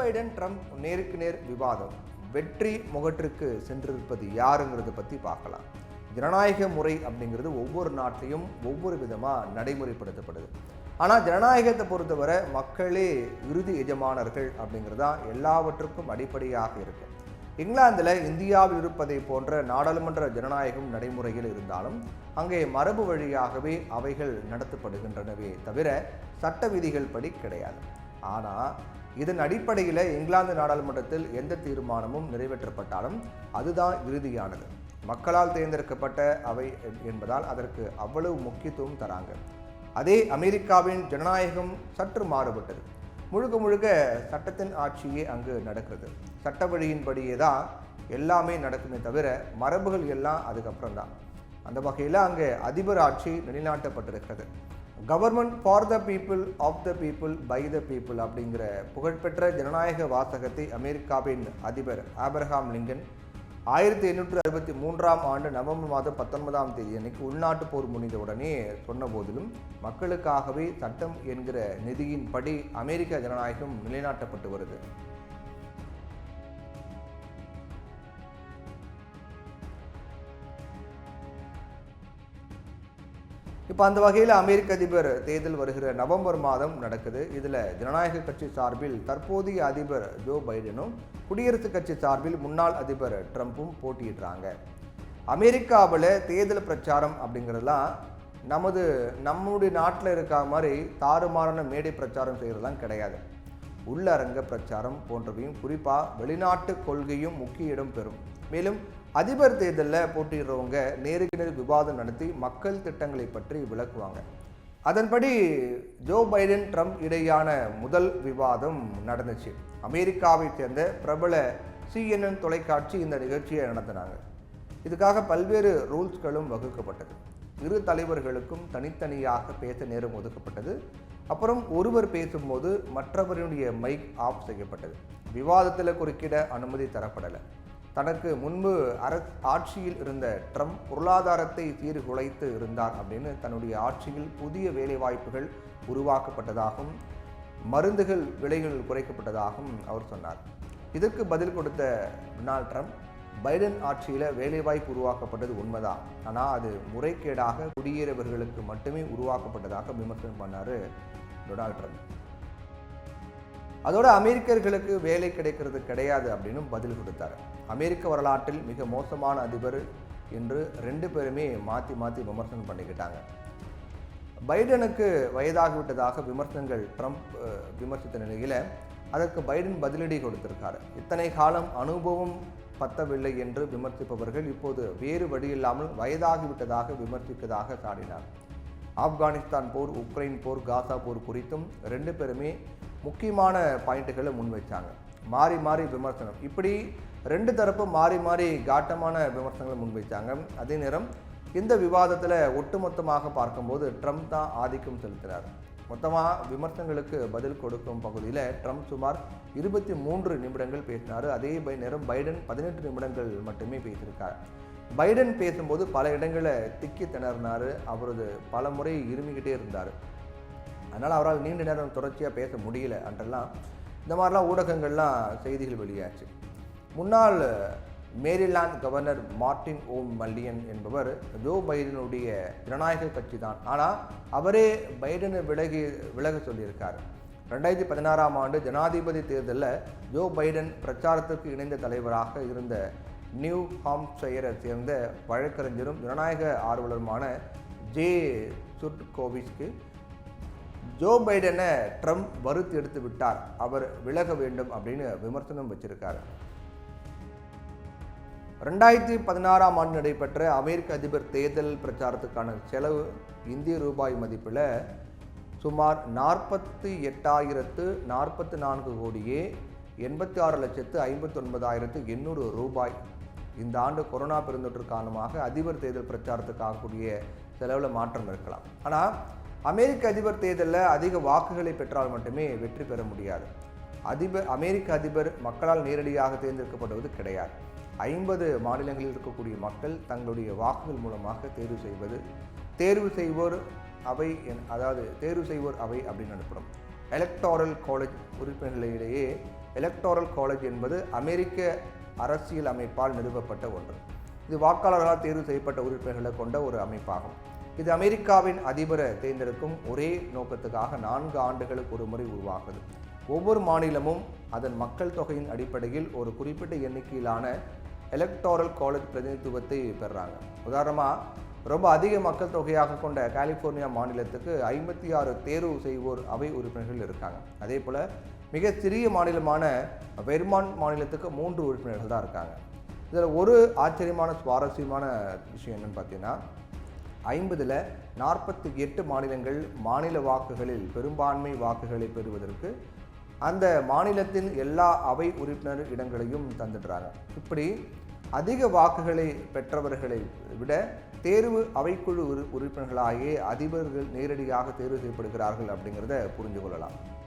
Biden Trump நேருக்கு நேர் விவாதம் வெற்றி முகற்றுக்கு சென்றிருப்பது யாருங்கிறத பற்றி பார்க்கலாம். ஜனநாயக முறை அப்படிங்கிறது ஒவ்வொரு நாட்டிலையும் ஒவ்வொரு விதமாக நடைமுறைப்படுத்தப்படுது. ஆனால் ஜனநாயகத்தை பொறுத்தவரை மக்களே இறுதி எஜமானர்கள் அப்படிங்கிறது தான் எல்லாவற்றுக்கும் அடிப்படையாக இருக்கு. இங்கிலாந்தில் இந்தியாவில் இருப்பதை போன்ற நாடாளுமன்ற ஜனநாயகம் நடைமுறையில் இருந்தாலும் அங்கே மரபு வழியாகவே அவைகள் நடத்தப்படுகின்றனவே தவிர சட்ட விதிகள் படி கிடையாது. ஆனால் இதன் அடிப்படையில் இங்கிலாந்து நாடாளுமன்றத்தில் எந்த தீர்மானமும் நிறைவேற்றப்பட்டாலும் அதுதான் இறுதியானது. மக்களால் தேர்ந்தெடுக்கப்பட்ட அவை என்பதால் அதற்கு அவ்வளவு முக்கியத்துவம் தராங்க. அதே அமெரிக்காவின் ஜனநாயகம் சற்று மாறுபட்டது. முழுக்க முழுக்க சட்டத்தின் ஆட்சியே அங்கு நடக்கிறது. சட்ட வழியின்படியே தான் எல்லாமே நடக்குமே தவிர மரபுகள் எல்லாம் அதுக்கப்புறம் தான். அந்த வகையில் அங்கே அதிபர் ஆட்சி நிலைநாட்டப்பட்டிருக்கிறது. Government for the people, of the people, by the people அப்படிங்கிற புகழ்பெற்ற ஜனநாயக வாசகத்தை அமெரிக்காவின் அதிபர் ஆபிரகாம் லிங்கன் 1863 நவம்பர் மாதம் 19 அன்னைக்கு உள்நாட்டு போர் முடிந்த உடனே சொன்ன போதிலும் மக்களுக்காகவே சட்டம் என்கிற நிதியின் படி அமெரிக்க ஜனநாயகம் நிலைநாட்டப்பட்டு வருது. இப்போ அந்த வகையில் அமெரிக்க அதிபர் தேர்தல் வருகிற நவம்பர் மாதம் நடக்குது. இதில் ஜனநாயக கட்சி சார்பில் தற்போதைய அதிபர் ஜோ பைடனும் குடியரசுக் கட்சி சார்பில் முன்னாள் அதிபர் ட்ரம்ப்பும் போட்டியிடுறாங்க. அமெரிக்காவில் தேர்தல் பிரச்சாரம் அப்படிங்கிறதுலாம் நம்முடைய நாட்டில் இருக்க மாதிரி தாறுமாறான மேடை பிரச்சாரம் செய்கிறதுலாம் கிடையாது. உள்ளரங்க பிரச்சாரம் போன்றவையும் குறிப்பாக வெளிநாட்டு கொள்கையும் முக்கிய இடம் பெறும். மேலும் அதிபர் தேர்தலில் போட்டியிடுறவங்க நேருக்கு நேர் விவாதம் நடத்தி மக்கள் திட்டங்களை பற்றி விளக்குவாங்க. அதன்படி ஜோ பைடன் ட்ரம்ப் இடையான முதல் விவாதம் நடந்துச்சு. அமெரிக்காவை சேர்ந்த பிரபல CNN தொலைக்காட்சி இந்த நிகழ்ச்சியை நடத்தினாங்க. இதுக்காக பல்வேறு ரூல்ஸ்களும் வகுக்கப்பட்டது. இரு தலைவர்களுக்கும் தனித்தனியாக பேச நேரம் ஒதுக்கப்பட்டது. அப்புறம் ஒருவர் பேசும்போது மற்றவருடைய மைக் ஆஃப் செய்யப்பட்டது. விவாதத்தில் குறுக்கிட அனுமதி தரப்படலை. தனக்கு முன்பு ஆட்சியில் இருந்த ட்ரம்ப் பொருளாதாரத்தை சீர்குலைத்து இருந்தார் அப்படின்னு தன்னுடைய ஆட்சியில் புதிய வேலைவாய்ப்புகள் உருவாக்கப்பட்டதாகவும் மருந்துகள் விலைகள் குறைக்கப்பட்டதாகவும் அவர் சொன்னார். இதற்கு பதில் கொடுத்த டொனால்ட் ட்ரம்ப் பைடன் ஆட்சியில் வேலைவாய்ப்பு உருவாக்கப்பட்டது உண்மைதான், ஆனால் அது முறைகேடாக குடியேறியவர்களுக்கு மட்டுமே உருவாக்கப்பட்டதாக விமர்சனம் பண்ணார் டொனால்ட் ட்ரம்ப். அதோட அமெரிக்கர்களுக்கு வேலை கிடைக்கிறது கிடையாது அப்படின்னு பதில் கொடுத்தார். அமெரிக்க வரலாற்றில் மிக மோசமான அதிபர் என்று ரெண்டு பேருமே மாற்றி மாற்றி விமர்சனம் பண்ணிக்கிட்டாங்க. பைடனுக்கு வயதாகிவிட்டதாக விமர்சனங்கள் ட்ரம்ப் விமர்சித்த நிலையில் அதற்கு பைடன் பதிலடி கொடுத்திருக்காரு. இத்தனை காலம் அனுபவம் பத்தவில்லை என்று விமர்சிப்பவர்கள் இப்போது வேறு வழியில்லாமல் வயதாகிவிட்டதாக விமர்சித்ததாக சாடினார். ஆப்கானிஸ்தான் போர், உக்ரைன் போர், காசா போர் குறித்தும் ரெண்டு பேருமே முக்கியமான பாயிண்ட்டுகளை முன்வைச்சாங்க. மாறி மாறி விமர்சனம், இப்படி ரெண்டு தரப்பு மாறி மாறி காட்டமான விமர்சனங்களை முன்வைச்சாங்க. அதே நேரம் இந்த விவாதத்தில் ஒட்டுமொத்தமாக பார்க்கும்போது ட்ரம்ப் தான் ஆதிக்கம் செலுத்தினார். மொத்தமாக விமர்சனங்களுக்கு பதில் கொடுக்கும் பகுதியில் ட்ரம்ப் சுமார் 23 நிமிடங்கள் பேசினார். அதே நேரம் பைடன் 18 நிமிடங்கள் மட்டுமே பேசியிருக்கார். பைடன் பேசும்போது பல இடங்களை திக்கி திணறினார். அவரது பல முறை இருமிக்கிட்டே இருந்தார். அதனால் அவரால் நீண்ட நேரம் தொடர்ச்சியாக பேச முடியல என்றெல்லாம் இந்த மாதிரிலாம் ஊடகங்கள்லாம் செய்திகள் வெளியாச்சு. முன்னாள் மேரிலாந்து கவர்னர் மார்ட்டின் ஓ மல்லியன் என்பவர் ஜோ பைடனுடைய ஜனநாயக கட்சி தான், ஆனால் அவரே பைடனை விலக சொல்லியிருக்கார். 2016 ஜனாதிபதி தேர்தலில் ஜோ பைடன் பிரச்சாரத்திற்கு இணைந்த தலைவராக இருந்த நியூ ஹாம்ப்ஷயரை சேர்ந்த வழக்கறிஞரும் ஜனநாயக ஆர்வலருமான ஜே சுட்கோவிஸ்க்கு ஜோ பைடனை ட்ரம்ப் வறுத்து எடுத்து விட்டார், அவர் விலக வேண்டும் அப்படின்னு விமர்சனம் வச்சிருக்காரு. 2016 நடைபெற்ற அமெரிக்க அதிபர் தேர்தல் பிரச்சாரத்துக்கான செலவு இந்திய ரூபாய் மதிப்பில் சுமார் 48,044 கோடியே 86,59,800 ரூபாய். இந்த ஆண்டு கொரோனா பெருந்தொற்று காரணமாக அதிபர் தேர்தல் பிரச்சாரத்துக்கு ஆகக்கூடிய செலவில் மாற்றம் இருக்கலாம். ஆனால் அமெரிக்க அதிபர் தேர்தலில் அதிக வாக்குகளை பெற்றால் மட்டுமே வெற்றி பெற முடியாது. அமெரிக்க அதிபர் மக்களால் நேரடியாக தேர்ந்தெடுக்கப்படுவது கிடையாது. 50 மாநிலங்களில் இருக்கக்கூடிய மக்கள் தங்களுடைய வாக்குகள் மூலமாக தேர்வு செய்வோர் அவை அப்படின்னு அனுப்பணும். எலக்டோரல் காலேஜ் உறுப்பினர்களிடையே எலக்டோரல் காலேஜ் என்பது அமெரிக்க அரசியல் அமைப்பால் நிறுவப்பட்ட ஒன்று. இது வாக்காளர்களால் தேர்வு செய்யப்பட்ட உறுப்பினர்களை கொண்ட ஒரு அமைப்பாகும். இது அமெரிக்காவின் அதிபரை தேர்ந்தெடுக்கும் ஒரே நோக்கத்துக்காக 4 ஆண்டுகளுக்கு ஒரு முறை உருவாகுது. ஒவ்வொரு மாநிலமும் அதன் மக்கள் தொகையின் அடிப்படையில் ஒரு குறிப்பிட்ட எண்ணிக்கையிலான எலக்டோரல் காலேஜ் பிரதிநிதித்துவத்தை பெறுறாங்க. உதாரணமாக, ரொம்ப அதிக மக்கள் தொகையாக கொண்ட கலிஃபோர்னியா மாநிலத்துக்கு 56 தேர்வு செய்வோர் அவை உறுப்பினர்கள் இருக்காங்க. அதே போல் மிக சிறிய மாநிலமான வெர்மாண்ட் மாநிலத்துக்கு 3 உறுப்பினர்கள் தான் இருக்காங்க. இதில் ஒரு ஆச்சரியமான சுவாரஸ்யமான விஷயம் என்னன்னு பார்த்தீங்கன்னா, 50ல் 48 மாநிலங்கள் மாநில வாக்குகளில் பெரும்பான்மை வாக்குகளை பெறுவதற்கு அந்த மாநிலத்தின் எல்லா அவை உறுப்பினர் இடங்களையும் தந்துடுறாங்க. இப்படி அதிக வாக்குகளை பெற்றவர்களை விட தேர்வு அவைக்குழு உறுப்பினர்களாகிய அதிபர்கள் நேரடியாக தேர்வு செய்யப்படுகிறார்கள் அப்படிங்கிறத புரிந்து கொள்ளலாம்.